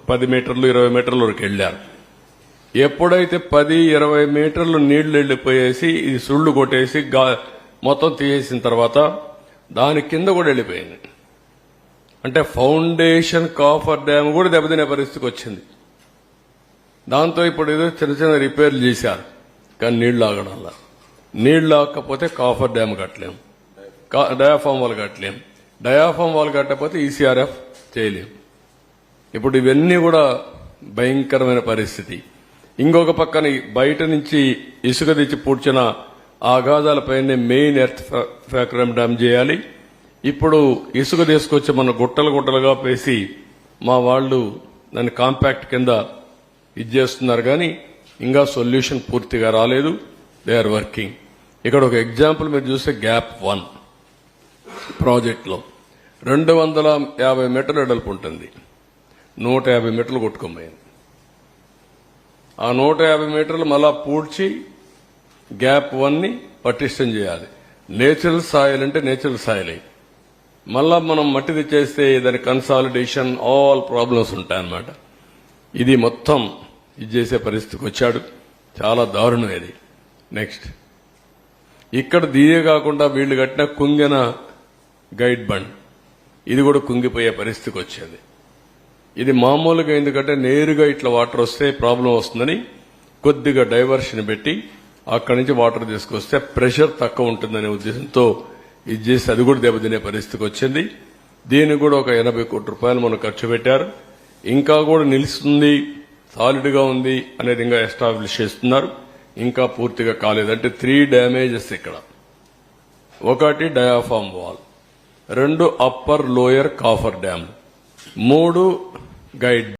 10 మీటర్లు 20 మీటర్ల వరకు వెళ్లారు. ఎప్పుడైతే 10-20 మీటర్లు నీళ్లు వెళ్లిపోయేసి ఇది సుళ్లు కొట్టేసి మొత్తం తీసేసిన తర్వాత దాని కింద కూడా వెళ్లిపోయింది. అంటే ఫౌండేషన్ కాఫర్ డ్యామ్ కూడా దెబ్బతినే పరిస్థితికి వచ్చింది. దాంతో ఇప్పుడు ఏదో చిన్న చిన్న రిపేర్లు చేశారు, కానీ నీళ్లు ఆగడంలా. నీళ్లు ఆగకపోతే కాఫర్ డ్యామ్ కట్టలేం, డయాఫామ్ వాల్ కట్టలేం, డయాఫామ్ వాల్ కట్టకపోతే ఈసీఆర్ఎఫ్ చేయలేం. ఇప్పుడు ఇవన్నీ కూడా భయంకరమైన పరిస్థితి. ఇంకొక పక్కన బయట నుంచి ఇసుక తెచ్చి పూడ్చిన ఆఘాతాలపైనే మెయిన్ ఎర్త్ ఫ్యాక్టరీ డ్యామ్ చేయాలి. ఇప్పుడు ఇసుక తీసుకొచ్చి మన గుట్టలు గుట్టలుగా పేసి మా వాళ్ళు దాన్ని కాంపాక్ట్ కింద చేస్తున్నారు, కానీ ఇంకా సొల్యూషన్ పూర్తిగా రాలేదు. They are working. ఇక్కడ ఒక ఎగ్జాంపుల్ మీరు చూస్తే గ్యాప్ 1 ప్రాజెక్టులో 250 మీటర్లు వెడల్పు ఉంటుంది, 150 మీటర్లు కొట్టుకోబోయింది. ఆ 150 మీటర్లు మళ్ళా పూడ్చి గ్యాప్ 1ని పటిష్టం చేయాలి. నేచురల్ సాయిల్ అంటే నేచురల్ సాయిల్, మళ్ళా మనం మట్టి తెచ్చేస్తే దాని కన్సాలిడేషన్ ఆల్ ప్రాబ్లమ్స్ ఉంటాయన్నమాట. ఇది మొత్తం ఇది చేసే పరిస్థితికి వచ్చాడు. చాలా దారుణం ఇది. నెక్స్ట్ ఇక్కడ దీనే కాకుండా వీళ్లు కట్టిన కుంగిన గైడ్ బండ్, ఇది కూడా కుంగిపోయే పరిస్థితికి వచ్చేది. ఇది మామూలుగా ఎందుకంటే నేరుగా ఇట్లా వాటర్ వస్తే ప్రాబ్లం వస్తుందని కొద్దిగా డైవర్షన్ పెట్టి అక్కడి నుంచి వాటర్ తీసుకొస్తే ప్రెషర్ తక్కువ ఉంటుందనే ఉద్దేశంతో ఇది చేసి అది కూడా దెబ్బతినే పరిస్థితికి వచ్చింది. దీనికి కూడా ఒక 80 కోట్ల రూపాయలు మనం ఖర్చు పెట్టారు. ఇంకా కూడా నిలుస్తుంది, సాలిడ్ గా ఉంది అనేది ఇంకా ఎస్టాబ్లిష్ చేస్తున్నారు. ఇంకా పూర్తిగా కాలేదంటే 3 డ్యామేజెస్ ఇక్కడ. 1 diaphragm wall, 2 upper lower coffer dam, 3 guide